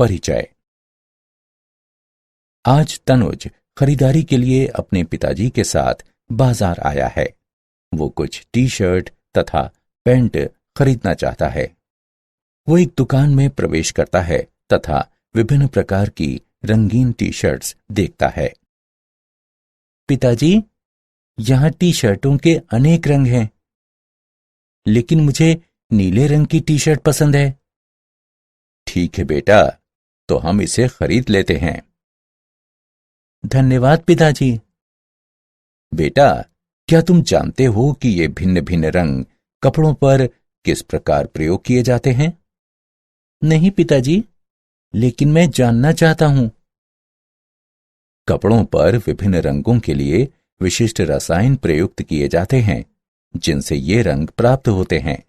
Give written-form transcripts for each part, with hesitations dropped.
परिचय। आज तनुज खरीदारी के लिए अपने पिताजी के साथ बाजार आया है। वो कुछ टी शर्ट तथा पैंट खरीदना चाहता है। वो एक दुकान में प्रवेश करता है तथा विभिन्न प्रकार की रंगीन टी शर्ट्स देखता है। पिताजी, यहां टी शर्टों के अनेक रंग हैं, लेकिन मुझे नीले रंग की टी शर्ट पसंद है। ठीक है बेटा, तो हम इसे खरीद लेते हैं। धन्यवाद पिताजी। बेटा, क्या तुम जानते हो कि ये भिन्न भिन्न रंग कपड़ों पर किस प्रकार प्रयोग किए जाते हैं? नहीं पिताजी, लेकिन मैं जानना चाहता हूं। कपड़ों पर विभिन्न रंगों के लिए विशिष्ट रसायन प्रयुक्त किए जाते हैं, जिनसे ये रंग प्राप्त होते हैं।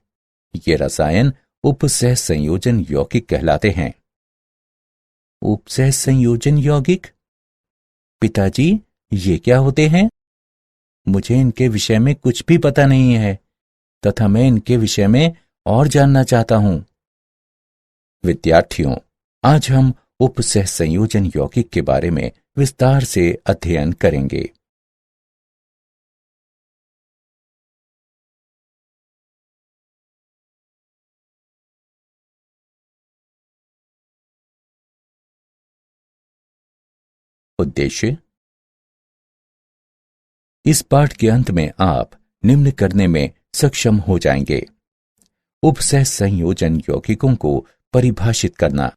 ये रसायन उपसह संयोजन यौगिक कहलाते हैं। उपसह संयोजन यौगिक? पिताजी, ये क्या होते हैं? मुझे इनके विषय में कुछ भी पता नहीं है तथा मैं इनके विषय में और जानना चाहता हूं। विद्यार्थियों, आज हम उपसह संयोजन यौगिक के बारे में विस्तार से अध्ययन करेंगे। उद्देश्य: इस पाठ के अंत में आप निम्न करने में सक्षम हो जाएंगे। उपसह संयोजन यौगिकों को परिभाषित करना,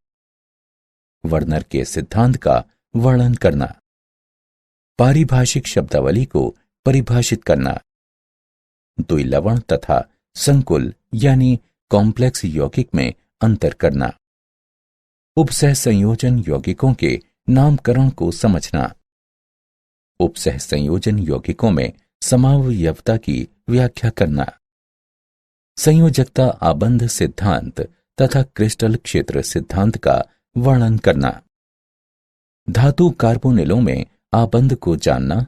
वर्नर के सिद्धांत का वर्णन करना, पारिभाषिक शब्दावली को परिभाषित करना, द्विलवण तथा संकुल यानी कॉम्प्लेक्स यौगिक में अंतर करना, उपसह संयोजन यौगिकों के नामकरण को समझना, उपसह संयोजन यौगिकों में समावयवता की व्याख्या करना, संयोजकता आबंध सिद्धांत तथा क्रिस्टल क्षेत्र सिद्धांत का वर्णन करना, धातु कार्बोनिलों में आबंध को जानना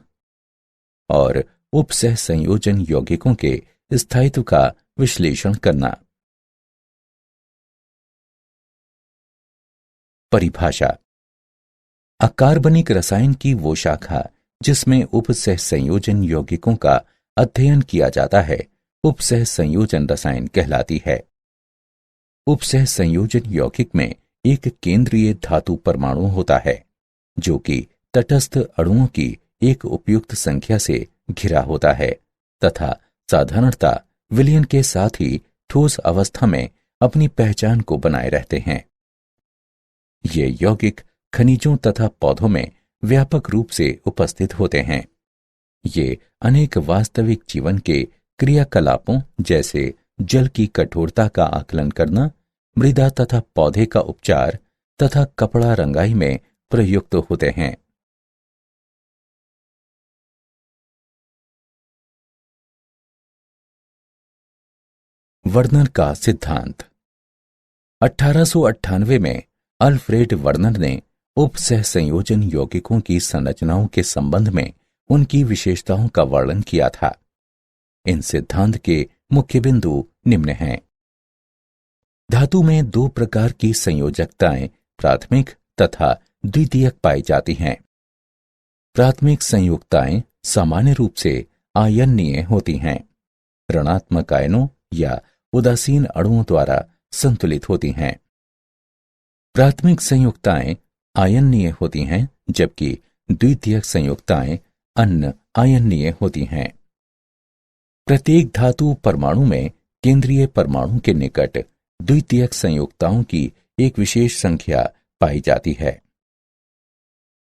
और उपसह संयोजन यौगिकों के स्थायित्व का विश्लेषण करना। परिभाषा: अकार्बनिक रसायन की वो शाखा जिसमें उपसह संयोजन यौगिकों का अध्ययन किया जाता है, उपसह संयोजन रसायन कहलाती है। उपसह संयोजन यौगिक में एक केंद्रीय धातु परमाणु होता है, जो कि तटस्थ अणुओं की एक उपयुक्त संख्या से घिरा होता है तथा साधारणतः विलयन के साथ ही ठोस अवस्था में अपनी पहचान को बनाए रहते हैं। ये यौगिक खनिजों तथा पौधों में व्यापक रूप से उपस्थित होते हैं। ये अनेक वास्तविक जीवन के क्रियाकलापों जैसे जल की कठोरता का आकलन करना, मृदा तथा पौधे का उपचार तथा कपड़ा रंगाई में प्रयुक्त होते हैं। वर्नर का सिद्धांत। 1898 में अल्फ्रेड वर्नर ने उपसह संयोजन यौगिकों की संरचनाओं के संबंध में उनकी विशेषताओं का वर्णन किया था। इन सिद्धांत के मुख्य बिंदु निम्न हैं। धातु में दो प्रकार की संयोजकताएं प्राथमिक तथा द्वितीयक पाई जाती हैं। प्राथमिक संयुक्ताएं सामान्य रूप से आयनीय होती हैं, ऋणात्मक आयनों या उदासीन अणुओं द्वारा संतुलित होती हैं। प्राथमिक संयुक्ताएं आयनीय होती हैं, जबकि द्वितीयक संयुक्ताएं अन आयनीय होती हैं। प्रत्येक धातु परमाणु में केंद्रीय परमाणु के निकट द्वितीयक संयुक्ताओं की एक विशेष संख्या पाई जाती है।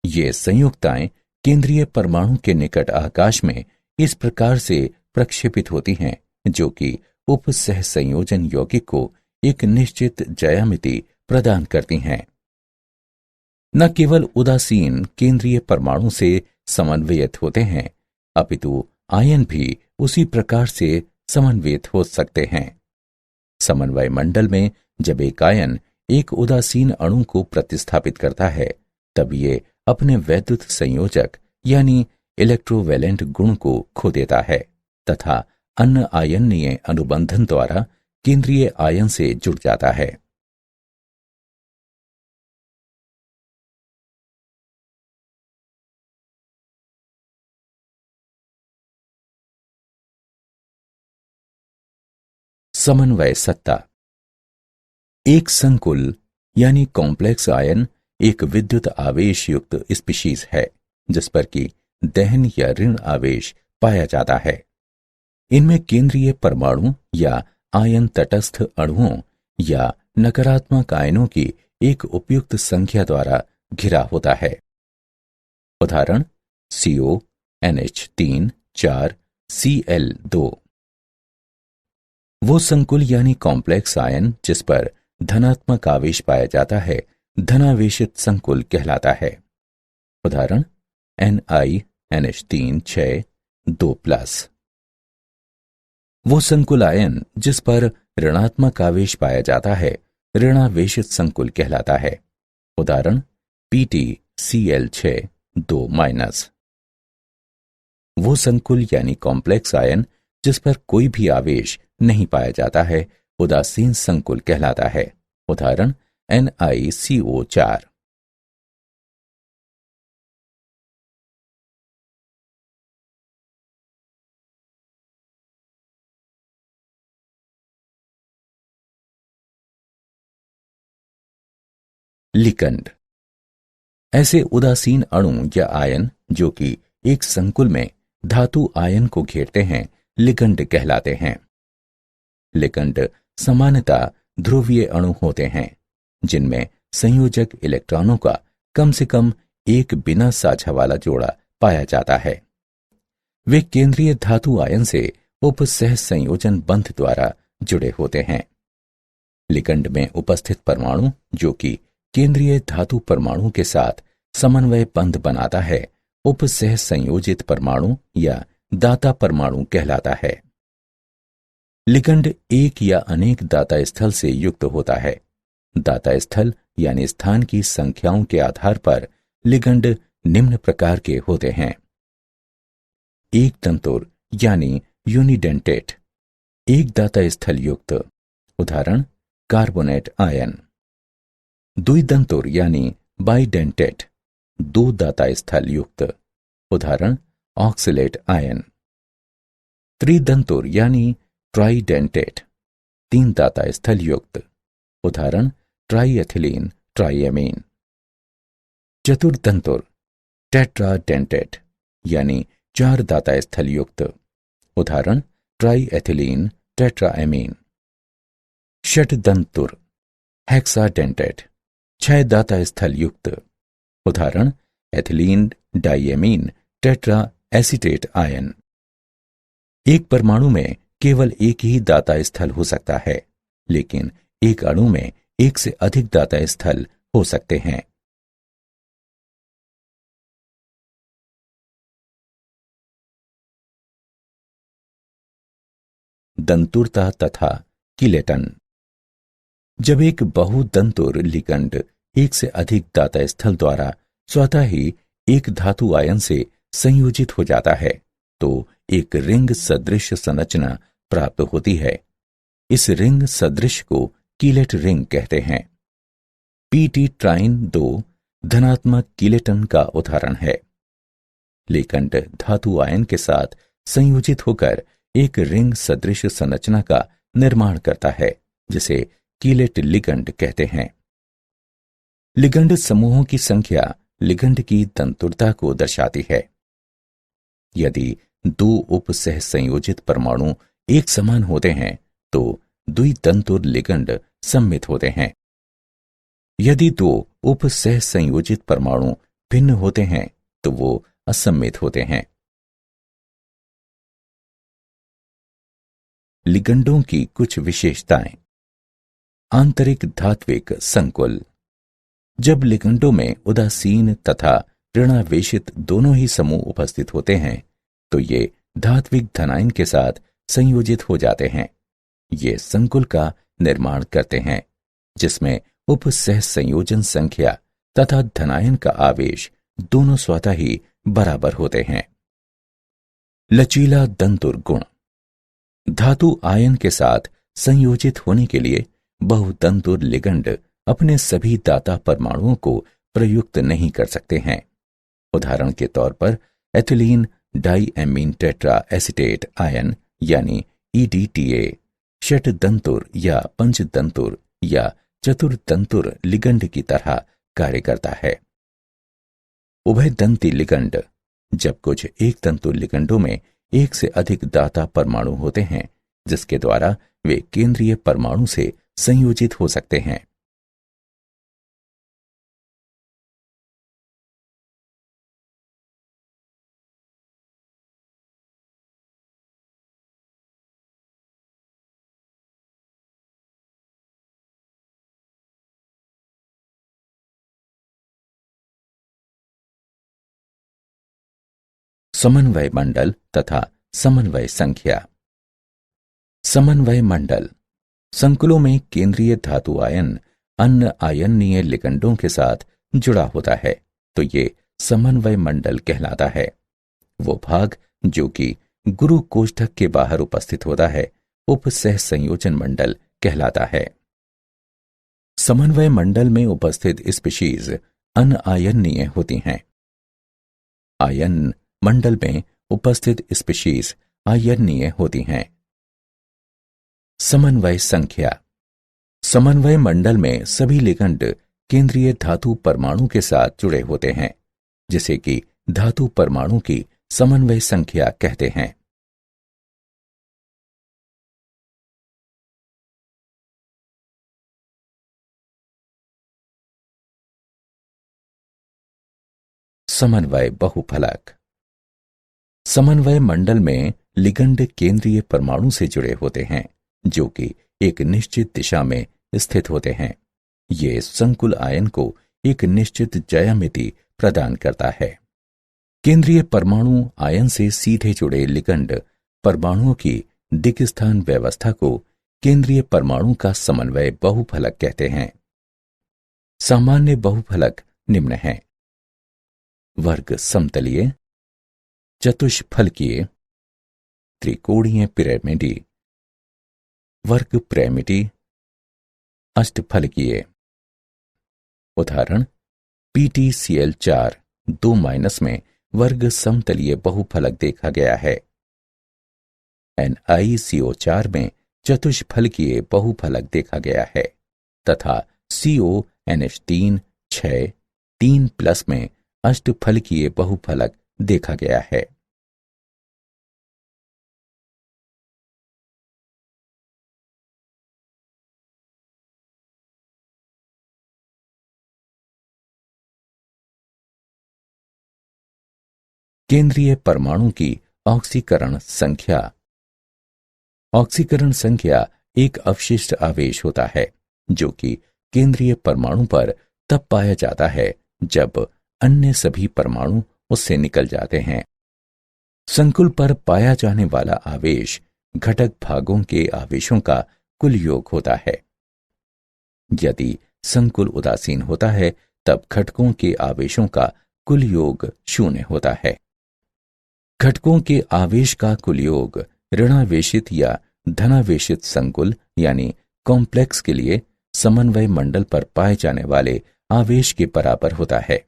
ये संयुक्ताएं केंद्रीय परमाणु के निकट आकाश में इस प्रकार से प्रक्षेपित होती हैं, जो कि उपसह संयोजन यौगिक को एक निश्चित ज्यामिति प्रदान करती हैं। न केवल उदासीन केंद्रीय परमाणु से समन्वयित होते हैं, अपितु आयन भी उसी प्रकार से समन्वयित हो सकते हैं। समन्वय मंडल में जब एक आयन एक उदासीन अणु को प्रतिस्थापित करता है, तब ये अपने वैद्युत संयोजक यानी इलेक्ट्रोवैलेंट गुण को खो देता है तथा अन्य आयनीय अनुबंधन द्वारा केंद्रीय आयन से जुड़ जाता है। समन्वय सत्ता। एक संकुल यानी कॉम्प्लेक्स आयन एक विद्युत आवेश युक्त स्पीशीज है जिस पर कि दहन या ऋण आवेश पाया जाता है। इनमें केंद्रीय परमाणु या आयन तटस्थ अणुओं या नकारात्मक आयनों की एक उपयुक्त संख्या द्वारा घिरा होता है। उदाहरण CO, NH3, 4, Cl2। वो संकुल यानी कॉम्प्लेक्स आयन जिस पर धनात्मक आवेश पाया जाता है धनावेशित संकुल कहलाता है। उदाहरण NiNH3 6 2+। वो संकुल आयन जिस पर ऋणात्मक आवेश पाया जाता है ऋणावेशित संकुल कहलाता है। उदाहरण PtCl6 2-। वो संकुल यानी कॉम्प्लेक्स आयन जिस पर कोई भी आवेश नहीं पाया जाता है उदासीन संकुल कहलाता है। उदाहरण NiCO4। लिगंड ऐसे उदासीन अणु या आयन जो कि एक संकुल में धातु आयन को घेरते हैं लिगंड कहलाते हैं। लिगंड सामान्यतः ध्रुवीय अणु होते हैं जिनमें संयोजक इलेक्ट्रॉनों का कम से कम एक बिना साझा वाला जोड़ा पाया जाता है। वे केंद्रीय धातु आयन से उपसह संयोजन बंध द्वारा जुड़े होते हैं। लिगंड में उपस्थित परमाणु जो कि केंद्रीय धातु परमाणु के साथ समन्वय बंध बनाता है उपसह संयोजित परमाणु या दाता परमाणु कहलाता है। लिगंड एक या अनेक दाता स्थल से युक्त होता है। दाता स्थल यानी स्थान की संख्याओं के आधार पर लिगंड निम्न प्रकार के होते हैं। एक तंतुर यानी यूनिडेंटेट, एक दाता स्थल युक्त। उदाहरण कार्बोनेट आयन। द्विदंतुर यानी बाइडेंटेट, दो दाता स्थल युक्त। उदाहरण ऑक्सलेट आयन। त्रिदंतुर यानी ट्राइडेंटेट, तीन दाता स्थल युक्त। उदाहरण ट्राइएथिलीन ट्राइएमीन। चतुर्दंतुर टेट्राडेंटेट यानी चार दाता स्थल युक्त। उदाहरण ट्राइएथिलीन टेट्राएमीन। षटदंतुर हेक्साडेंटेट, छह दाता स्थल युक्त। उदाहरण ethylene diamine tetra acetate ion. एक परमाणु में केवल एक ही दाता स्थल हो सकता है लेकिन एक अणु में एक से अधिक दाता स्थल हो सकते हैं। दंतुरता तथा किलेटन। जब एक बहुदंतुर लिगंड एक से अधिक दाता स्थल द्वारा स्वतः ही एक धातु आयन से संयोजित हो जाता है तो एक रिंग सदृश संरचना प्राप्त होती है। इस रिंग सदृश को कीलेट रिंग कहते हैं। Pt ट्राइन 2 धनात्मक कीलेटन का उदाहरण है। लिगंड धातु आयन के साथ संयोजित होकर एक रिंग सदृश संरचना का निर्माण करता है जिसे कीलेट लिगंड कहते हैं। लिगंड समूहों की संख्या लिगंड की तंतुरता को दर्शाती है। यदि दो उपसह संयोजित परमाणु एक समान होते हैं तो द्वितंतुर लिगंड सम्मित होते हैं। यदि दो उपसह संयोजित परमाणु भिन्न होते हैं तो वो असम्मित होते हैं। लिगंडों की कुछ विशेषताएं। आंतरिक धात्विक संकुल। जब लिगंडों में उदासीन तथा ऋणावेशित दोनों ही समूह उपस्थित होते हैं तो ये धात्विक धनायन के साथ संयोजित हो जाते हैं। ये संकुल का निर्माण करते हैं जिसमें उपसह संयोजन संख्या तथा धनायन का आवेश दोनों स्वतः ही बराबर होते हैं। लचीला दंतुर गुण। धातु आयन के साथ संयोजित होने के लिए बहुदंतुर लिगंड अपने सभी दाता परमाणुओं को प्रयुक्त नहीं कर सकते हैं। उदाहरण के तौर पर ethylene diamine tetra acetate ion यानी EDTA षटदंतुर या पंचदंतुर या चतुर्दंतुर लिगंड की तरह कार्य करता है। उभयदंती लिगंड, जब कुछ एक तंतु लिगंडों में एक से अधिक दाता परमाणु होते हैं, जिसके द्वारा वे केंद्रीय परमाणु से संयोजित हो सकते हैं। समन्वय मंडल तथा समन्वय संख्या। समन्वय मंडल संकुलों में केंद्रीय धातु आयन अन्य आयनीय लिगंडों के साथ जुड़ा होता है, तो ये समन्वय मंडल कहलाता है। वो भाग जो कि गुरु कोष्ठक के बाहर उपस्थित होता है, उपसह संयोजन मंडल कहलाता है। समन्वय मंडल में उपस्थित स्पीशीज अनआयनीय होती हैं। आयन मंडल में उपस्थित स्पीशीज आयनीय होती हैं। समन्वय संख्या। समन्वय मंडल में सभी लिगंड केंद्रीय धातु परमाणु के साथ जुड़े होते हैं, जिसे कि धातु परमाणु की समन्वय संख्या कहते हैं। समन्वय बहुफलक। समन्वय मंडल में लिगंड केंद्रीय परमाणु से जुड़े होते हैं, जो कि एक निश्चित दिशा में स्थित होते हैं। ये संकुल आयन को एक निश्चित ज्यामिति प्रदान करता है। केंद्रीय परमाणु आयन से सीधे जुड़े लिगंड परमाणुओं की दिक्स्थान व्यवस्था को केंद्रीय परमाणु का समन्वय बहुफलक कहते हैं। सामान्य बहुफलक निम्न हैं: वर्ग समतलीय, चतुष्फलकीय, त्रिकोणीय पिरामिडी, वर्ग पिरामिडी, अष्टफलकीय। उदाहरण: PtCl4 2- में वर्ग समतलीय बहुफलक देखा गया है। NiCO4 में चतुष्फलकीय बहुफलक देखा गया है तथा CONH3 6 3+ में अष्टफलकीय बहुफलक देखा गया है। केंद्रीय परमाणु की ऑक्सीकरण संख्या। ऑक्सीकरण संख्या एक अवशिष्ट आवेश होता है जो कि केंद्रीय परमाणु पर तब पाया जाता है जब अन्य सभी परमाणु उससे निकल जाते हैं। संकुल पर पाया जाने वाला आवेश घटक भागों के आवेशों का कुल योग होता है। यदि संकुल उदासीन होता है तब घटकों के आवेशों का कुल योग 0 होता है। घटकों के आवेश का कुल योग ऋणावेशित या धनावेशित संकुल यानी कॉम्प्लेक्स के लिए समन्वय मंडल पर पाए जाने वाले आवेश के बराबर होता है।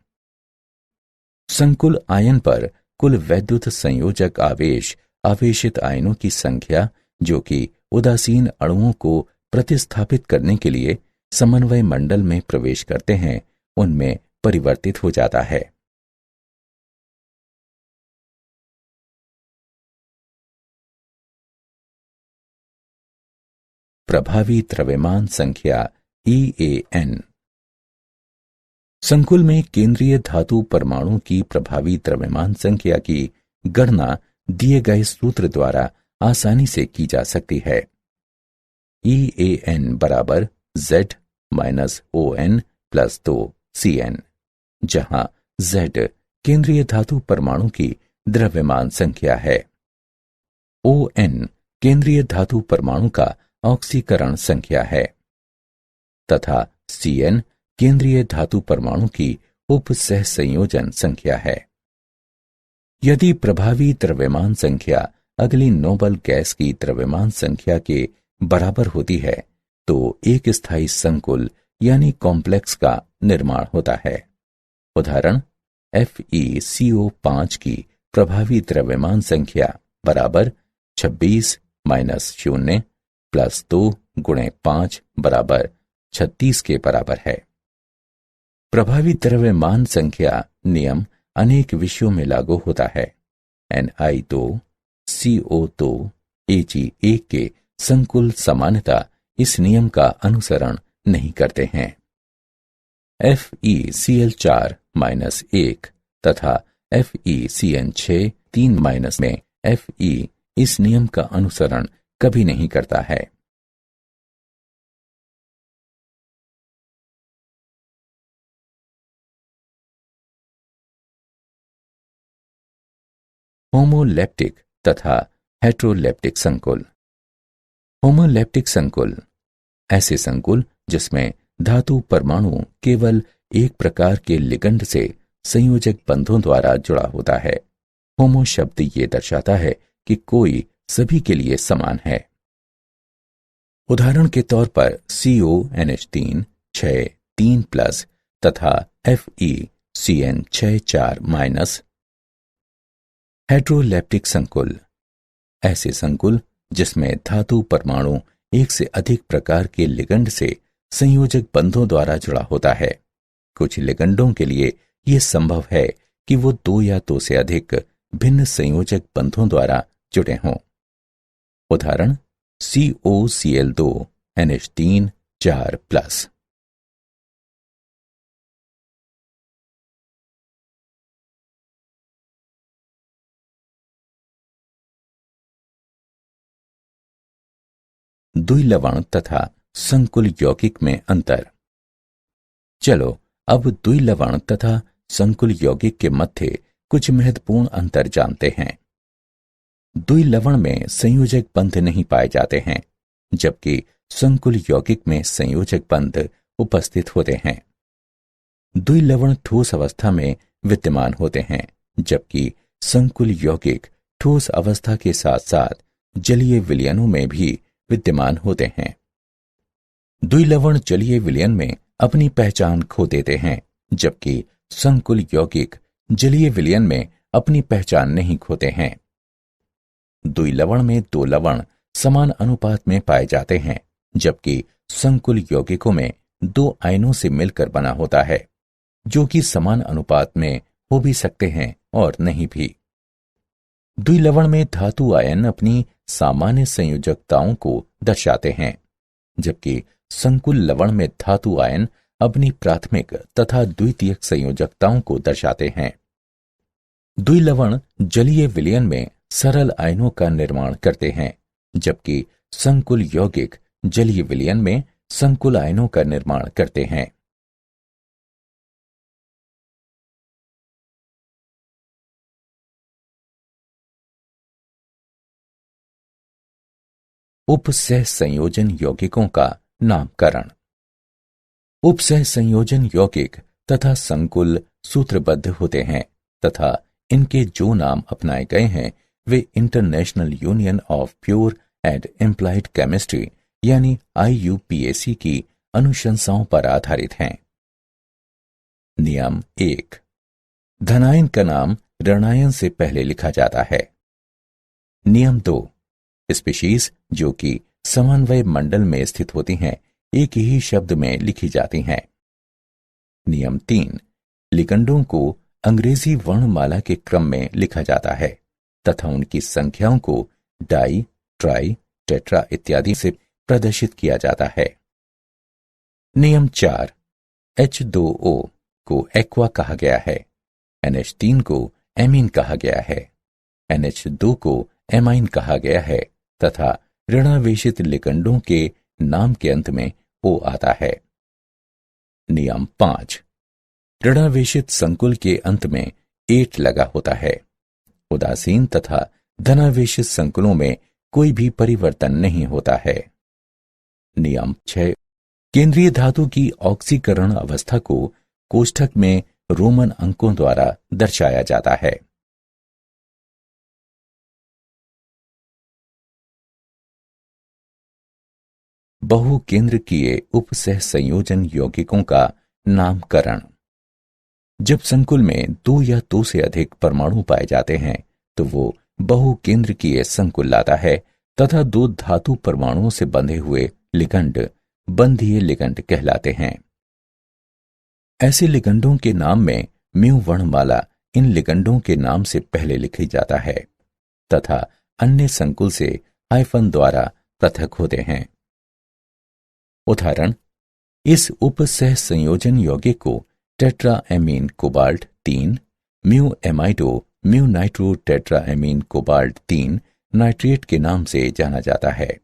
संकुल आयन पर कुल वैद्युत संयोजक आवेश आवेशित आयनों की संख्या जो कि उदासीन अणुओं को प्रतिस्थापित करने के लिए समन्वय मंडल में प्रवेश करते हैं, उनमें परिवर्तित हो जाता है। प्रभावी द्रव्यमान संख्या EAN। संकुल में केंद्रीय धातु परमाणु की प्रभावी द्रव्यमान संख्या की गणना दिए गए सूत्र द्वारा आसानी से की जा सकती है। EAN बराबर Z - ON + 2 CN, जहां Z केंद्रीय धातु परमाणु की द्रव्यमान संख्या है, ON केंद्रीय धातु परमाणु का ऑक्सीकरण संख्या है तथा CN केंद्रीय धातु परमाणु की उपसह संयोजन संख्या है। यदि प्रभावी द्रव्यमान संख्या अगली नोबल गैस की द्रव्यमान संख्या के बराबर होती है तो एक स्थायी संकुल यानी कॉम्प्लेक्स का निर्माण होता है। उदाहरण: FeCO5 की प्रभावी द्रव्यमान संख्या बराबर 26 - 0 +2 × 5 = 36 के बराबर है। प्रभावी द्रव्यमान संख्या नियम अनेक विषयों में लागू होता है। Ni2, CO2, Ag1 के संकुल सामान्यतः इस नियम का अनुसरण नहीं करते हैं। FeCl4-1 तथा FeCN6 3- में Fe इस नियम का अनुसरण कभी नहीं करता है। होमोलैप्टिक तथा हेट्रोलैप्टिक संकुल। होमोलैप्टिक संकुल ऐसे संकुल जिसमें धातु परमाणु केवल एक प्रकार के लिगंड से संयोजक बंधों द्वारा जुड़ा होता है। होमो शब्द ये दर्शाता है कि कोई सभी के लिए समान है। उदाहरण के तौर पर CONH3 6 3+ तथा FeCN6 4-। हेट्रोलैप्टिक संकुल ऐसे संकुल जिसमें धातु परमाणु एक से अधिक प्रकार के लिगंड से संयोजक बंधों द्वारा जुड़ा होता है। कुछ लिगंडों के लिए यह संभव है कि वो 2 या 2 से अधिक भिन्न संयोजक बंधों द्वारा जुड़े हों। उदाहरण COCl2 NH3 4+। द्विलवण तथा संकुल यौगिक में अंतर। चलो अब द्विलवण तथा संकुल यौगिक के मध्य कुछ महत्वपूर्ण अंतर जानते हैं। द्विलवण में संयोजक बंध नहीं पाए जाते हैं, जबकि संकुल यौगिक में संयोजक बंध उपस्थित होते हैं। द्विलवण ठोस अवस्था में विद्यमान होते हैं, जबकि संकुल यौगिक ठोस अवस्था के साथ साथ जलीय विलयनों में भी विद्यमान होते हैं। द्विलवण जलीय विलयन में अपनी पहचान खो देते हैं, जबकि संकुल यौगिक जलीय विलयन में अपनी पहचान नहीं खोते हैं। द्विलवण में 2 लवण समान अनुपात में पाए जाते हैं, जबकि संकुल यौगिकों में 2 आयनों से मिलकर बना होता है, जो कि समान अनुपात में हो भी सकते हैं और नहीं भी। द्विलवण में धातु आयन अपनी सामान्य संयोजकताओं को दर्शाते हैं, जबकि संकुल लवण में धातु आयन अपनी प्राथमिक तथा द्वितीयक संयोजकताओं को दर्शाते हैं। द्विलवण जलीय विलयन में सरल आयनों का निर्माण करते हैं, जबकि संकुल यौगिक जलीय विलयन में संकुल आयनों का निर्माण करते हैं। उपसह संयोजन यौगिकों का नामकरण। उपसह संयोजन यौगिक तथा संकुल सूत्रबद्ध होते हैं तथा इनके जो नाम अपनाए गए हैं वे international union of pure and implied chemistry यानी IUPAC की अनुशंसाओं पर आधारित हैं। नियम 1। धनायन का नाम ऋणायन से पहले लिखा जाता है। नियम 2। स्पीशीज जो कि समन्वय मंडल में स्थित होती हैं एक ही शब्द में लिखी जाती हैं। नियम 3। लिगंडों को अंग्रेजी वर्णमाला के क्रम में लिखा जाता है तथा उनकी संख्याओं को डाई, ट्राई, टेट्रा इत्यादि से प्रदर्शित किया जाता है। नियम 4। H2O को एक्वा कहा गया है, NH3 को एमीन कहा गया है, NH2 को एमाइन कहा गया है तथा ऋणावेशित लिगंडों के नाम के अंत में O आता है। नियम 5। ऋणावेशित संकुल के अंत में एट लगा होता है। उदासीन तथा धनावेशित संकुलों में कोई भी परिवर्तन नहीं होता है। नियम 6। केंद्रीय धातु की ऑक्सीकरण अवस्था को कोष्ठक में रोमन अंकों द्वारा दर्शाया जाता है। बहुकेंद्रकीय उपसह संयोजन यौगिकों का नामकरण। जब संकुल में 2 या 2 से अधिक परमाणु पाए जाते हैं तो वो बहुकेंद्रकीय संकुल लाता है तथा दो धातु परमाणुओं से बंधे हुए लिगंड बंधीय लिगंड कहलाते हैं। ऐसे लिगंडों के नाम में म्यू वर्णमाला इन लिगंडों के नाम से पहले लिखी जाता है तथा अन्य संकुल से हाइफन द्वारा पृथक होते हैं। उदाहरण, इस उपसह संयोजन यौगिक को tetraammine cobalt 3 mu amido mu nitro tetraammine cobalt 3 nitrate के नाम से जाना जाता है।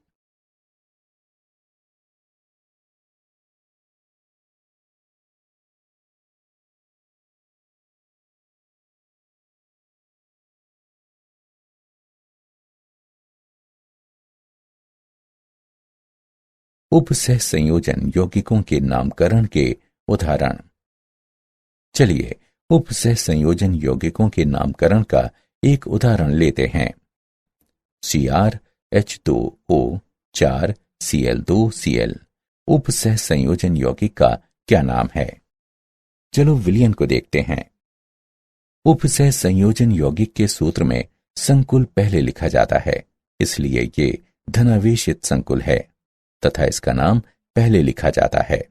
उपसह संयोजन यौगिकों के नामकरण के उदाहरण। चलिए उपसह संयोजन यौगिकों के नामकरण का एक उदाहरण लेते हैं। CrH2O 4 Cl2Cl उपसह संयोजन यौगिक का क्या नाम है? चलो विलयन को देखते हैं। उपसह संयोजन यौगिक के सूत्र में संकुल पहले लिखा जाता है, इसलिए ये धनावेशित संकुल है तथा इसका नाम पहले लिखा जाता है।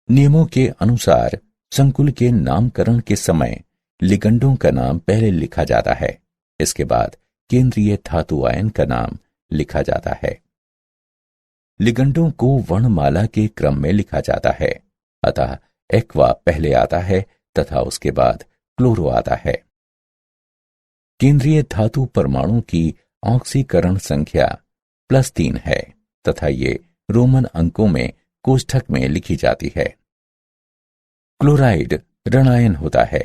नियमों के अनुसार संकुल के नामकरण के समय लिगंडों का नाम पहले लिखा जाता है, इसके बाद केंद्रीय धातु आयन का नाम लिखा जाता है। लिगंडों को वर्णमाला के क्रम में लिखा जाता है, अतः एक्वा पहले आता है तथा उसके बाद क्लोरो आता है। केंद्रीय धातु परमाणु की ऑक्सीकरण संख्या +3 है तथा ये रोमन अंकों में कोष्ठक में लिखी जाती है। क्लोराइड ऋणायन होता है।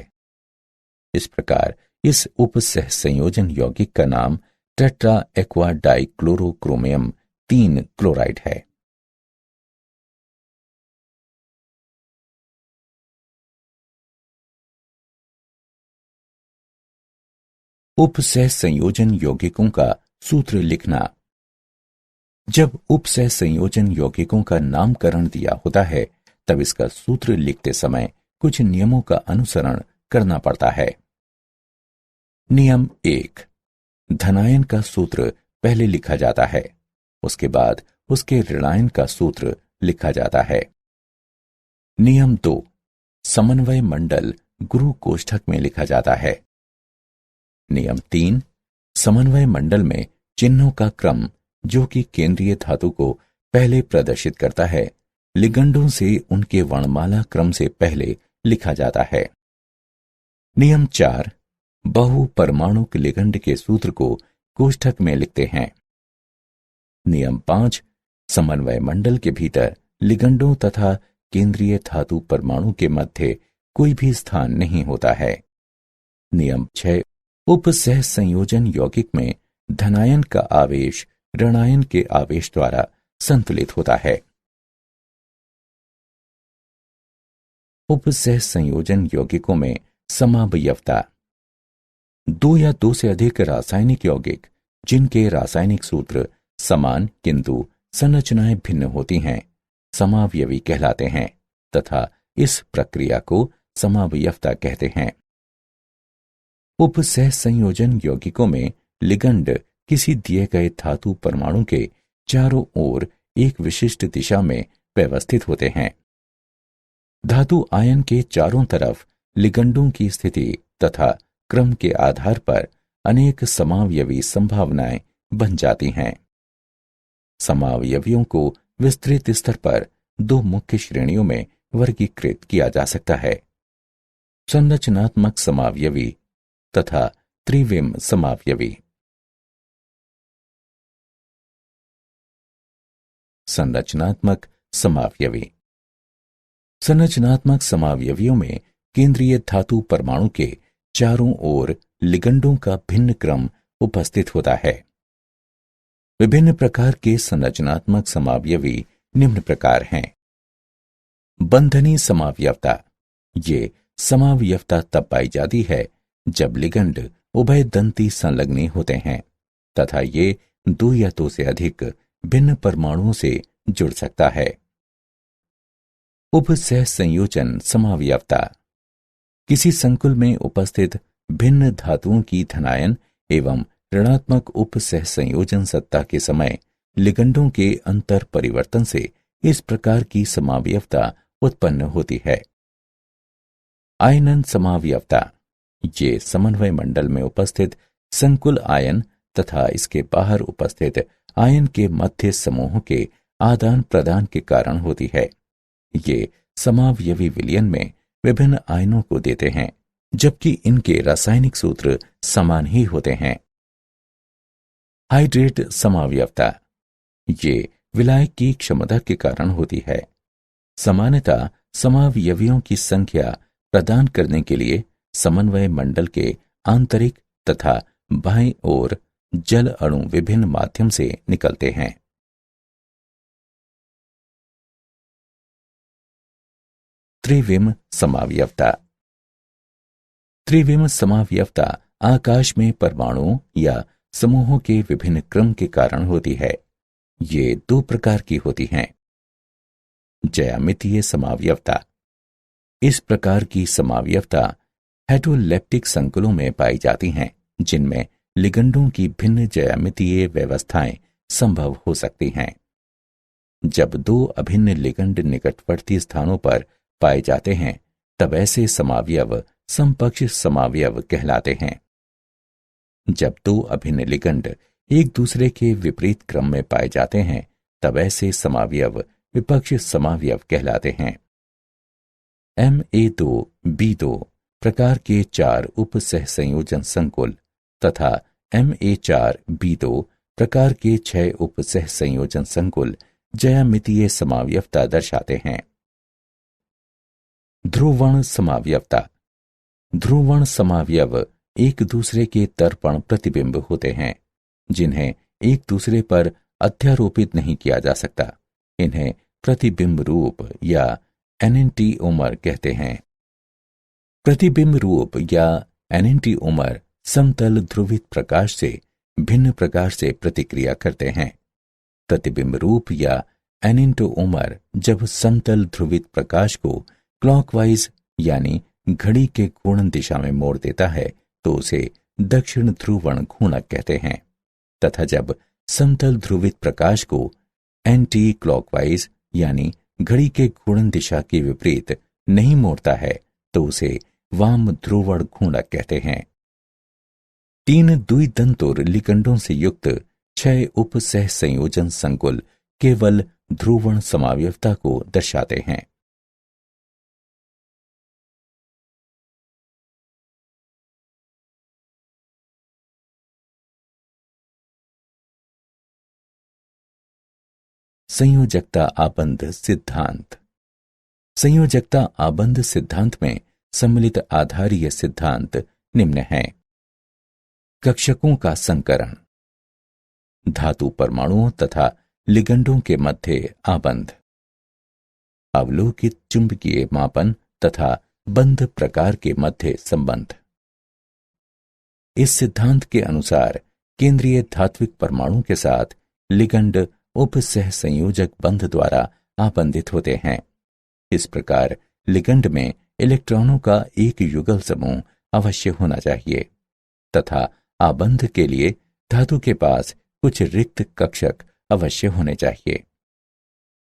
इस प्रकार इस उपसह संयोजन यौगिक का नाम टेट्रा एक्वा डाइक्लोरोक्रोमियम 3 क्लोराइड है। उपसह संयोजन यौगिकों का सूत्र लिखना। जब उपसह संयोजन यौगिकों का नामकरण दिया होता है तब इसका सूत्र लिखते समय कुछ नियमों का अनुसरण करना पड़ता है। नियम 1, धनायन का सूत्र पहले लिखा जाता है, उसके बाद उसके ऋणायन का सूत्र लिखा जाता है। नियम 2, समन्वय मंडल गुरु कोष्ठक में लिखा जाता है। नियम 3, समन्वय मंडल में चिन्हों का क्रम जो कि केंद्रीय धातु को पहले प्रदर्शित करता है, लिगंडों से उनके वर्णमाला क्रम से पहले लिखा जाता है। नियम 4, बहु परमाणुक लिगंड के सूत्र को कोष्ठक में लिखते हैं। नियम 5, समन्वय मंडल के भीतर लिगंडों तथा केंद्रीय धातु परमाणु के मध्य कोई भी स्थान नहीं होता है। नियम 6, उपसह संयोजन यौगिक में धनायन का आवेश ऋणायन के आवेश द्वारा संतुलित होता है। उपसह संयोजन यौगिकों में समावयवता। 2 या 2 से अधिक रासायनिक यौगिक जिनके रासायनिक सूत्र समान किंतु संरचनाएं भिन्न होती हैं, समावयवी कहलाते हैं तथा इस प्रक्रिया को समावयवता कहते हैं। उपसह संयोजन यौगिकों में लिगंड किसी दिए गए धातु परमाणु के चारों ओर एक विशिष्ट दिशा में व्यवस्थित होते हैं। धातु आयन के चारों तरफ लिगंडों की स्थिति तथा क्रम के आधार पर अनेक समावयवी संभावनाएं बन जाती हैं। समावयवियों को विस्तृत स्तर पर 2 मुख्य श्रेणियों में वर्गीकृत किया जा सकता है, संरचनात्मक समावयवी तथा त्रिविम समावयवी। संरचनात्मक समावयवी। संरचनात्मक समावयवियों में केंद्रीय धातु परमाणु के चारों ओर लिगंडों का भिन्न क्रम उपस्थित होता है। विभिन्न प्रकार के संरचनात्मक समावयवी निम्न प्रकार हैं। बंधनी समावयवता। ये समावयवता तब पाई जाती है जब लिगंड उभय दंती संलग्नी होते हैं तथा ये 2 या 2 से अधिक भिन्न परमाणुओं से जुड़ सकता है। उपसह संयोजन समावयवता। किसी संकुल में उपस्थित भिन्न धातुओं की धनायन एवं ऋणात्मक उप सहसंयोजन सत्ता के समय लिगंडों के अंतर परिवर्तन से इस प्रकार की समावयवता उत्पन्न होती है। आयनन समावयवता ये समन्वय मंडल में उपस्थित संकुल आयन तथा इसके बाहर उपस्थित आयन के मध्य समूहों के आदान प्रदान के कारण होती है। ये समावयवी विलयन में विभिन्न आयनों को देते हैं, जबकि इनके रासायनिक सूत्र समान ही होते हैं। हाइड्रेट समावयवता ये विलायक की क्षमता के कारण होती है। सामान्यतः समावयवियों की संख्या प्रदान करने के लिए समन्वय मंडल के आंतरिक तथा बाईं ओर जल अणु विभिन्न माध्यम से निकलते हैं। त्रिविम समावयवता। त्रिविम समावयवता आकाश में परमाणुओं या समूहों के विभिन्न क्रम के कारण होती है। ये दो प्रकार की होती हैं। ज्यामितीय समावयवता। इस प्रकार की समावयवता हेटेरोलेप्टिक संकुलों में पाई जाती हैं, जिनमें लिगंडों की भिन्न ज्यामितीय व्यवस्थाएं संभव हो सकती हैं। जब दो अभिन्न लिगंड निकटवर्ती स्थानों पर पाए जाते हैं, तब ऐसे समावयव समपक्ष समावयव कहलाते हैं। जब दो अभिन्न लिगंड एक दूसरे के विपरीत क्रम में पाए जाते हैं, तब ऐसे समावयव विपक्ष समावयव कहलाते हैं। Ma2B2 प्रकार के 4 उप सहसंयोजन संकुल तथा Ma4B2 प्रकार के 6 उप सहसंयोजन संकुल ज्यामितीय समावयवता दर्शाते हैं। ध्रुवण समावयवता। ध्रुवण समावयव एक दूसरे के तर्पण प्रतिबिंब होते हैं, जिन्हें एक दूसरे पर अध्यारोपित नहीं किया जा सकता। इन्हें प्रतिबिंब रूप या एनेंटिओमर कहते हैं। प्रतिबिंब रूप या एनेंटिओमर समतल ध्रुवित प्रकाश से भिन्न प्रकार से प्रतिक्रिया करते हैं। प्रतिबिंब रूप या एनेंटिओमर जब समतल ध्रुवित प्रकाश को क्लॉकवाइज यानी घड़ी के घूर्णन दिशा में मोड़ देता है, तो उसे दक्षिण ध्रुवण घूर्णक कहते हैं, तथा जब समतल ध्रुवित प्रकाश को एंटी क्लॉकवाइज यानी घड़ी के घूर्णन दिशा के विपरीत नहीं मोड़ता है, तो उसे वाम ध्रुवण घूर्णक कहते हैं। 3 द्विदंतुर लिगंडों से युक्त 6 उप सहसंयोजन संकुल केवल ध्रुवण समावयवता को दर्शाते हैं। संयोजकता आबंध सिद्धांत। संयोजकता आबंध सिद्धांत में सम्मिलित आधारीय सिद्धांत निम्न हैं। कक्षकों का संकरण, धातु परमाणुओं तथा लिगंडों के मध्य आबंध, अवलोकित चुंबकीय मापन तथा बंध प्रकार के मध्य संबंध। इस सिद्धांत के अनुसार केंद्रीय धात्विक परमाणु के साथ लिगंड उप सहसंयोजक बंध द्वारा आबंधित होते हैं। इस प्रकार लिगंड में इलेक्ट्रॉनों का एक युगल समूह अवश्य होना चाहिए तथा आबंध के लिए धातु के पास कुछ रिक्त कक्षक अवश्य होने चाहिए।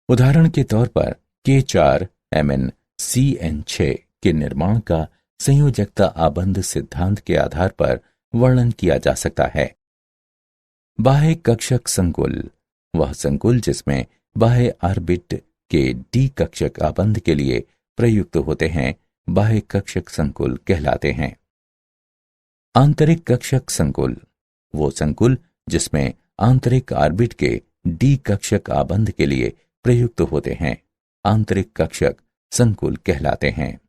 उदाहरण के तौर पर K4MnCN6 के निर्माण का संयोजकता आबंध सिद्धांत के आधार पर वर्णन किया जा सकता है। बाह्य कक्षक संकुल वह संकुल जिसमें बाह्य ऑर्बिट के डी कक्षक आबंध के लिए प्रयुक्त होते हैं, बाह्य कक्षक संकुल कहलाते हैं। आंतरिक कक्षक संकुल वो संकुल जिसमें आंतरिक ऑर्बिट के डी कक्षक आबंध के लिए प्रयुक्त होते हैं, आंतरिक कक्षक संकुल कहलाते हैं।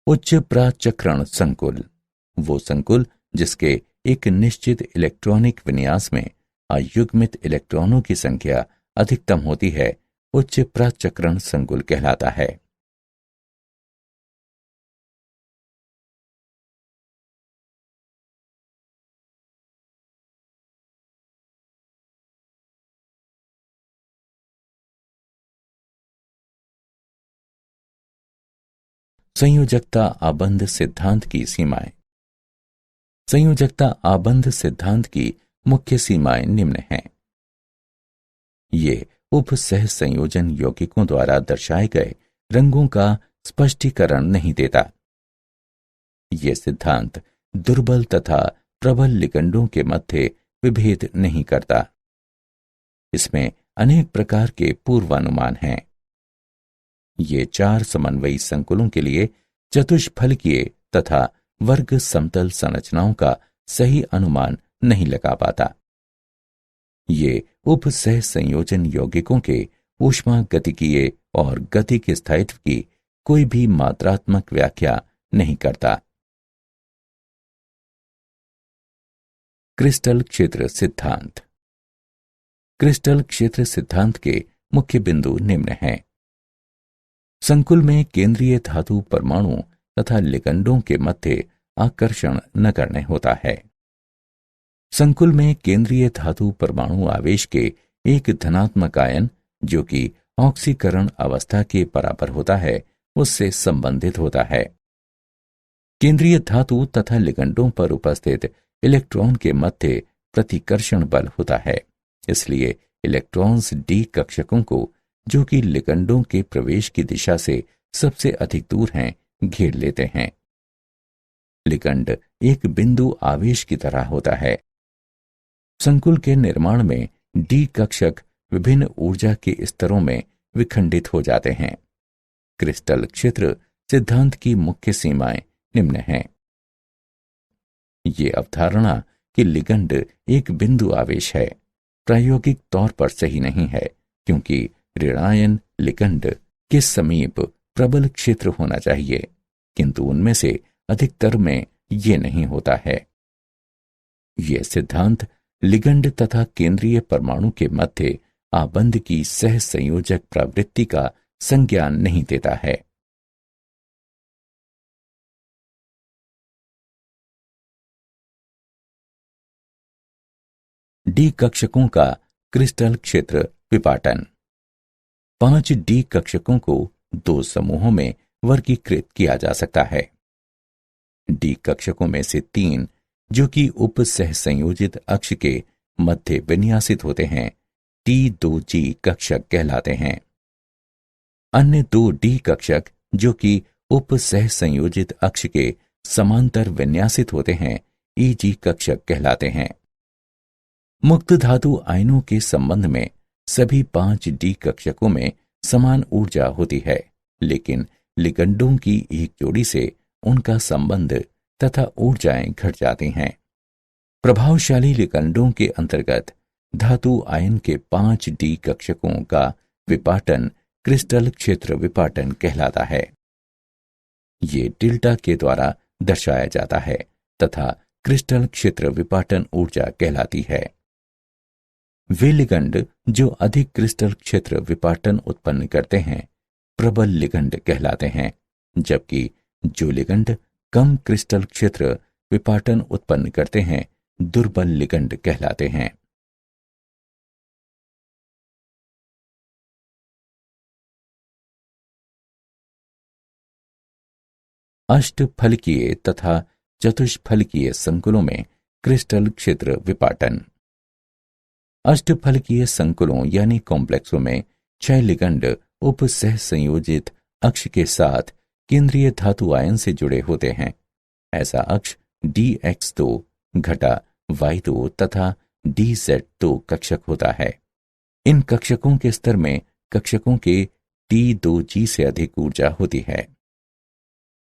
उच्च प्राचक्रण संकुल वो संकुल जिसके एक निश्चित इलेक्ट्रॉनिक विन्यास में अयुग्मित इलेक्ट्रॉनों की संख्या अधिकतम होती है, उच्च प्राचक्रण संकुल कहलाता है। संयोजकता आबंध सिद्धांत की सीमाएं। संयोजकता आबंध सिद्धांत की मुख्य सीमाएं निम्न हैं। ये उप सह संयोजन यौगिकों द्वारा दर्शाए गए रंगों का स्पष्टीकरण नहीं देता। ये सिद्धांत दुर्बल तथा प्रबल लिगंडों के मध्य विभेद नहीं करता। इसमें अनेक प्रकार के पूर्वानुमान हैं। ये 4 समन्वयी संकुलों के लिए चतुष्फलकीय तथा वर्ग समतल संरचनाओं का सही अनुमान नहीं लगा पाता। ये उप सह संयोजन यौगिकों के ऊष्मागतिकीय और गतिक स्थायित्व की कोई भी मात्रात्मक व्याख्या नहीं करता। क्रिस्टल क्षेत्र सिद्धांत। क्रिस्टल क्षेत्र सिद्धांत के मुख्य बिंदु निम्न हैं। संकुल में केंद्रीय धातु परमाणु तथा लिगंडों के मध्य आकर्षण नगण्य होता है। संकुल में केंद्रीय धातु परमाणु आवेश के एक धनात्मक आयन, जो कि ऑक्सीकरण अवस्था के बराबर होता है, उससे संबंधित होता है। केंद्रीय धातु तथा लिगंडों पर उपस्थित इलेक्ट्रॉन के मध्य प्रतिकर्षण बल होता है। इसलिए इलेक्ट्रॉन्स डी कक्षकों को, जो कि लिगंडों के प्रवेश की दिशा से सबसे अधिक दूर हैं, घेर लेते हैं। लिगंड एक बिंदु आवेश की तरह होता है। संकुल के निर्माण में डी कक्षक विभिन्न ऊर्जा के स्तरों में विखंडित हो जाते हैं। क्रिस्टल क्षेत्र सिद्धांत की मुख्य सीमाएं निम्न हैं। ये अवधारणा कि लिगंड एक बिंदु आवेश है प्रायोगिक तौर पर सही नहीं है, क्योंकि ऋणायन लिगंड के समीप प्रबल क्षेत्र होना चाहिए, किंतु उनमें से अधिकतर में ये नहीं होता है। ये सिद्धांत लिगंड तथा केंद्रीय परमाणु के मध्य आबंध की सह संयोजक प्रवृत्ति का संज्ञान नहीं देता है। डी कक्षकों का क्रिस्टल क्षेत्र विपाटन। 5 डी कक्षकों को 2 समूहों में वर्गीकृत किया जा सकता है। डी कक्षकों में से 3, जो कि उप सह संयोजित अक्ष के मध्य विन्यासित होते हैं, T2G कक्षक कहलाते हैं। अन्य 2 डी कक्षक, जो कि उप सह संयोजित अक्ष के समांतर विन्यासित होते हैं, EG कक्षक कहलाते हैं। मुक्त धातु आयनों के संबंध में सभी 5 डी कक्षकों में समान ऊर्जा होती है, लेकिन लिगंडों की एक जोड़ी से उनका संबंध तथा ऊर्जाएं घट जाती हैं। प्रभावशाली लिगंडों के अंतर्गत धातु आयन के 5 डी कक्षकों का विपाटन क्रिस्टल क्षेत्र विपाटन कहलाता है। ये डेल्टा के द्वारा दर्शाया जाता है तथा क्रिस्टल क्षेत्र विपाटन ऊर्जा कहलाती है। वे लिगंड जो अधिक क्रिस्टल क्षेत्र विपाटन उत्पन्न करते हैं, प्रबल लिगंड कहलाते हैं, जबकि जो लिगंड कम क्रिस्टल क्षेत्र विपाटन उत्पन्न करते हैं, दुर्बल लिगंड कहलाते हैं। अष्टफलकीय तथा चतुष्फलकीय संकुलों में क्रिस्टल क्षेत्र विपाटन। अष्टफलकीय संकुलों यानी कॉम्प्लेक्सों में 6 लिगंड उप सह संयोजित अक्ष के साथ केंद्रीय धातु आयन से जुड़े होते हैं। ऐसा अक्ष DX2 घटा Y2 तथा DZ2 कक्षक होता है। इन कक्षकों के स्तर में कक्षकों के T2G से अधिक ऊर्जा होती है।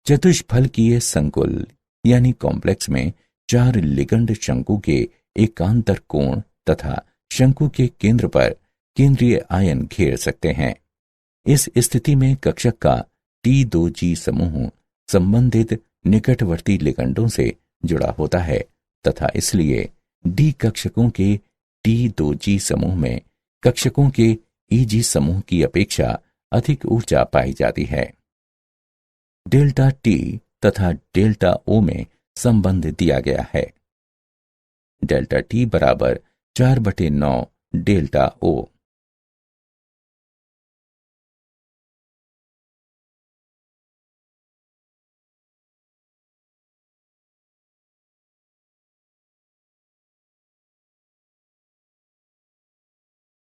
चतुष्फलकीय संकुल यानी कॉम्प्लेक्स में 4 लिगंड शंकु के एकांतर कोण तथा शंकु के केंद्र पर केंद्रीय आयन घेर सकते हैं। इस स्थिति में कक्षक का T2G समूह संबंधित निकटवर्ती लिगंडों से जुड़ा होता है तथा इसलिए डी कक्षकों के T2G समूह में कक्षकों के EG समूह की अपेक्षा अधिक ऊर्जा पाई जाती है। डेल्टा T तथा डेल्टा O में संबंध दिया गया है। डेल्टा T बराबर 4/9 डेल्टा O।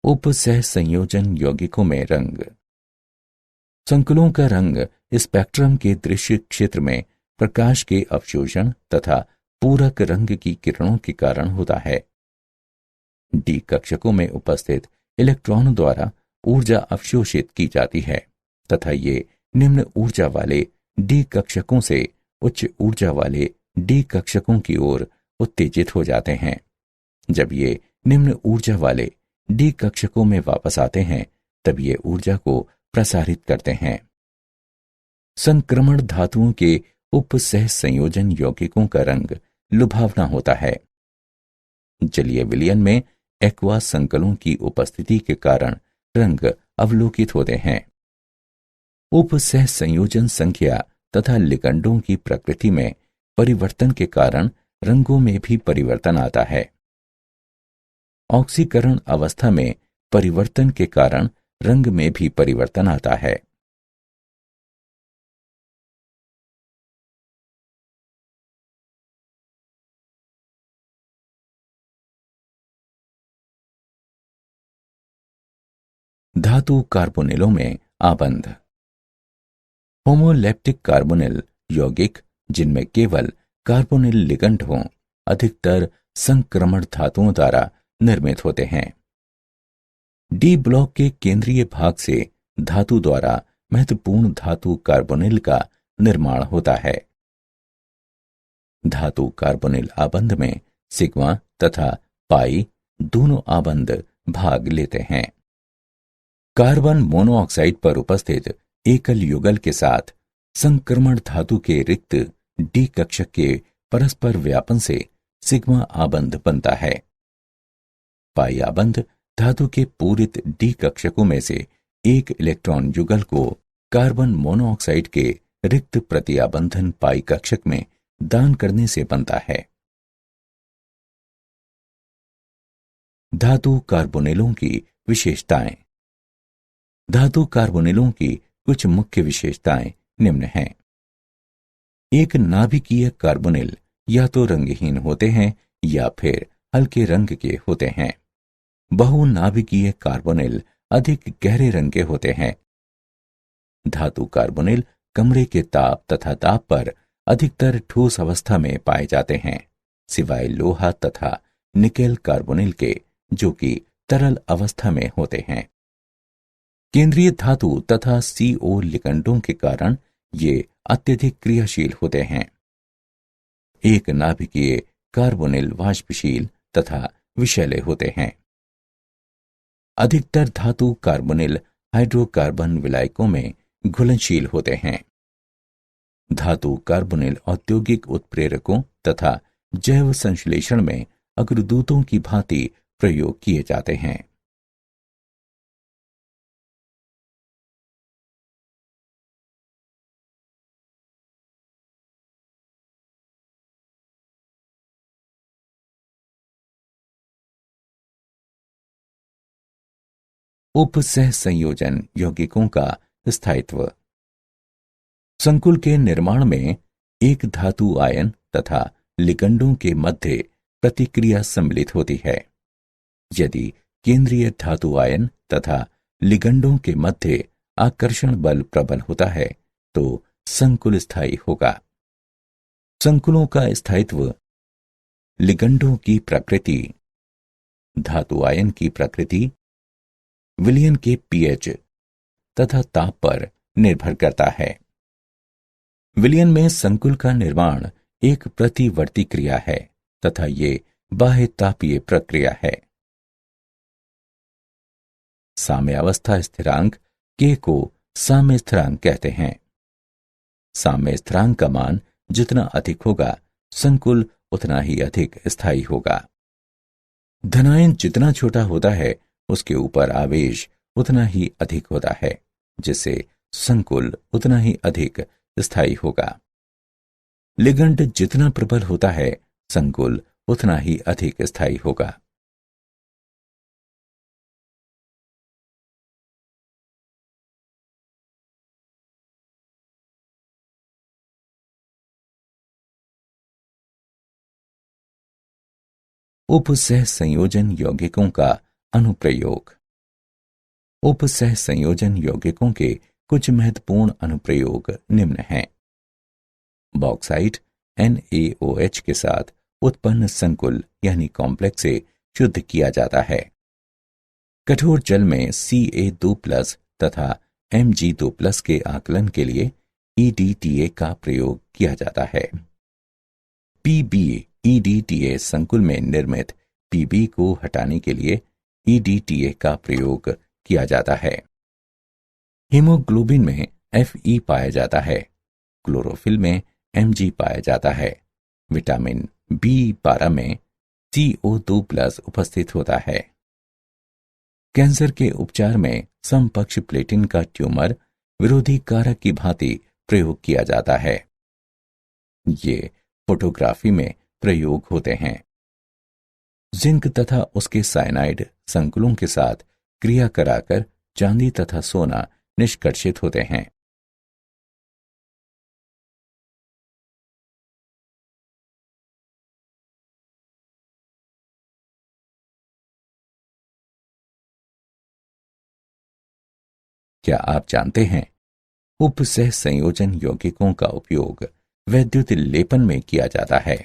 उपसह संयोजन यौगिकों में रंग। संकुलों का रंग स्पेक्ट्रम के दृश्य क्षेत्र में प्रकाश के अवशोषण तथा पूरक रंग की किरणों के कारण होता है। डी कक्षकों में उपस्थित इलेक्ट्रॉनों द्वारा ऊर्जा अवशोषित की जाती है तथा ये निम्न ऊर्जा वाले डी कक्षकों से उच्च ऊर्जा वाले डी कक्षकों की ओर उत्तेजित हो जाते हैं। जब ये निम्न ऊर्जा वाले डी कक्षकों में वापस आते हैं तब ये ऊर्जा को प्रसारित करते हैं। संक्रमण धातुओं के उपसह संयोजन यौगिकों का रंग लुभावना होता है। जलीय विलयन में एक्वा संकलों की उपस्थिति के कारण रंग अवलोकित होते हैं। उपसह संयोजन संख्या तथा लिगंडों की प्रकृति में परिवर्तन के कारण रंगों में भी परिवर्तन आता है। ऑक्सीकरण अवस्था में परिवर्तन के कारण रंग में भी परिवर्तन आता है। धातु कार्बोनिलों में आबंध। होमोलेप्टिक कार्बोनिल यौगिक जिनमें केवल कार्बोनिल लिगंड हों अधिकतर संक्रमण धातुओं द्वारा निर्मित होते हैं। डी ब्लॉक के केंद्रीय भाग से धातु द्वारा महत्वपूर्ण धातु कार्बोनिल का निर्माण होता है। धातु कार्बोनिल आबंध में सिग्मा तथा पाई दोनों आबंध भाग लेते हैं। कार्बन मोनोऑक्साइड पर उपस्थित एकल युगल के साथ संक्रमण धातु के रिक्त डी कक्षक के परस्पर व्यापन से सिग्मा आबंध बनता है। पाई आबंध धातु के पूरित डी कक्षकों में से एक इलेक्ट्रॉन युगल को कार्बन मोनोऑक्साइड के रिक्त प्रतिआबंधन पाई कक्षक में दान करने से बनता है। धातु कार्बोनिलों की विशेषताएं। धातु कार्बोनिलों की कुछ मुख्य विशेषताएं निम्न हैं। एक नाभिकीय कार्बोनिल या तो रंगहीन होते हैं या फिर हल्के रंग के होते हैं। बहुनाभिकीय कार्बोनिल अधिक गहरे रंग के होते हैं। धातु कार्बोनिल कमरे के ताप तथा दाब पर अधिकतर ठोस अवस्था में पाए जाते हैं, सिवाय लोहा तथा निकेल कार्बोनिल के जो कि तरल अवस्था में होते हैं। केंद्रीय धातु तथा CO लिगंडों के कारण ये अत्यधिक क्रियाशील होते हैं। एक नाभिकीय कार्बोनिल वाष्पशील तथा विषैले होते हैं। अधिकतर धातु कार्बोनिल हाइड्रोकार्बन विलायकों में घुलनशील होते हैं। धातु कार्बोनिल औद्योगिक उत्प्रेरकों तथा जैव संश्लेषण में अग्रदूतों की भांति प्रयोग किए जाते हैं। उपसह संयोजन यौगिकों का स्थायित्व। संकुल के निर्माण में एक धातु आयन तथा लिगंडों के मध्य प्रतिक्रिया सम्मिलित होती है। यदि केंद्रीय धातु आयन तथा लिगंडों के मध्य आकर्षण बल प्रबल होता है तो संकुल स्थायी होगा। संकुलों का स्थायित्व लिगंडों की प्रकृति, धातु आयन की प्रकृति, विलयन के pH तथा ताप पर निर्भर करता है। विलयन में संकुल का निर्माण एक प्रतिवर्ती क्रिया है तथा ये बाह्य तापीय प्रक्रिया है। साम्यावस्था स्थिरांक K को साम्य स्थिरांक कहते हैं। साम्य स्थिरांक का मान जितना अधिक होगा संकुल उतना ही अधिक स्थायी होगा। धनायन जितना छोटा होता है उसके ऊपर आवेश उतना ही अधिक होता है, जिससे संकुल उतना ही अधिक स्थायी होगा। लिगंड जितना प्रबल होता है संकुल उतना ही अधिक स्थायी होगा। उपसह संयोजन यौगिकों का अनुप्रयोग। उपसह संयोजन यौगिकों के कुछ महत्वपूर्ण अनुप्रयोग निम्न हैं। बॉक्साइट NaOH के साथ उत्पन्न संकुल यानी कॉम्प्लेक्स से शुद्ध किया जाता है। कठोर जल में Ca2+ तथा Mg2+ के आकलन के लिए EDTA का प्रयोग किया जाता है। PbEDTA संकुल में निर्मित Pb को हटाने के लिए EDTA का प्रयोग किया जाता है। हीमोग्लोबिन में Fe पाया जाता है। क्लोरोफिल में Mg पाया जाता है। विटामिन B12 में CO2+ उपस्थित होता है। कैंसर के उपचार में समपक्ष प्लेटिन का ट्यूमर विरोधी कारक की भांति प्रयोग किया जाता है। ये फोटोग्राफी में प्रयोग होते हैं। जिंक तथा उसके साइनाइड संकुलों के साथ क्रिया कराकर चांदी तथा सोना निष्कर्षित होते हैं। क्या आप जानते हैं उपसह संयोजन यौगिकों का उपयोग वैद्युत लेपन में किया जाता है।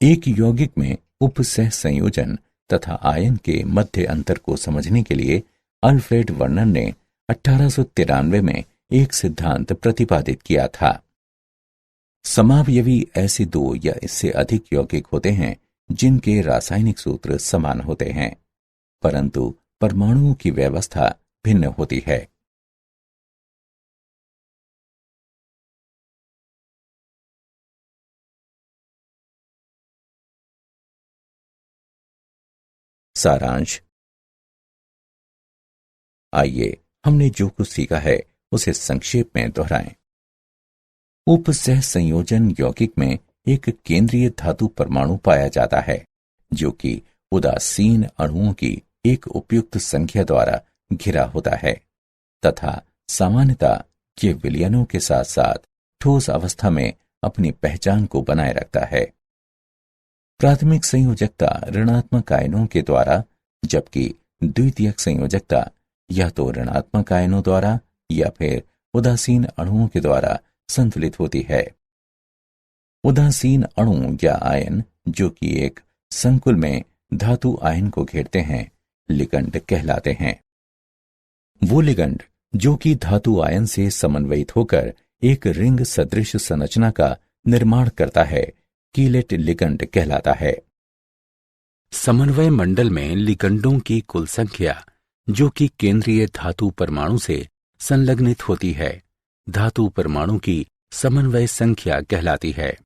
एक यौगिक में उपसह संयोजन तथा आयन के मध्य अंतर को समझने के लिए अल्फ्रेड वर्नर ने 1893 में एक सिद्धांत प्रतिपादित किया था। समावयवी ऐसे दो या इससे अधिक यौगिक होते हैं जिनके रासायनिक सूत्र समान होते हैं, परंतु परमाणुओं की व्यवस्था भिन्न होती है। सारांश। आइए हमने जो कुछ सीखा है उसे संक्षेप में दोहराएं। उपसह संयोजन यौगिक में एक केंद्रीय धातु परमाणु पाया जाता है जो कि उदासीन अणुओं की एक उपयुक्त संख्या द्वारा घिरा होता है तथा सामान्यतः ये विलयनों के साथ साथ ठोस अवस्था में अपनी पहचान को बनाए रखता है। प्राथमिक संयोजकता ऋणात्मक आयनों के द्वारा, जबकि द्वितीयक संयोजकता या तो ऋणात्मक आयनों द्वारा या फिर उदासीन अणुओं के द्वारा संतुलित होती है। उदासीन अणु या आयन जो कि एक संकुल में धातु आयन को घेरते हैं लिगंड कहलाते हैं। वो लिगंड जो कि धातु आयन से समन्वयित होकर एक रिंग सदृश संरचना का निर्माण करता है कीलेट लिगंड कहलाता है। समन्वय मंडल में लिगंडों की कुल संख्या जो कि केंद्रीय धातु परमाणु से संलग्नित होती है धातु परमाणु की समन्वय संख्या कहलाती है।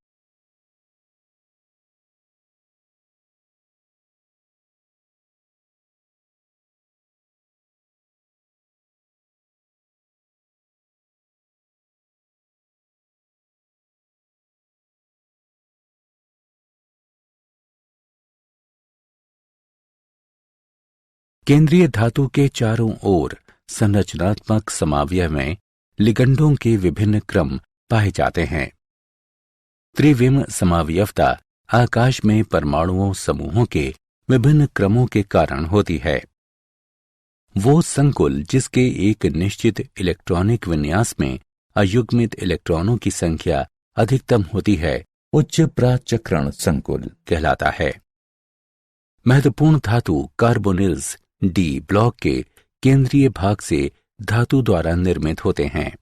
केंद्रीय धातु के चारों ओर संरचनात्मक समावयव में लिगंडों के विभिन्न क्रम पाए जाते हैं। त्रिविम समावयवता आकाश में परमाणुओं समूहों के विभिन्न क्रमों के कारण होती है। वो संकुल जिसके एक निश्चित इलेक्ट्रॉनिक विन्यास में अयुग्मित इलेक्ट्रॉनों की संख्या अधिकतम होती है उच्च प्राचक्रण संकुल कहलाता है। महत्वपूर्ण धातु कार्बोनिल्स D ब्लॉक के केंद्रीय भाग से धातु द्वारा निर्मित होते हैं।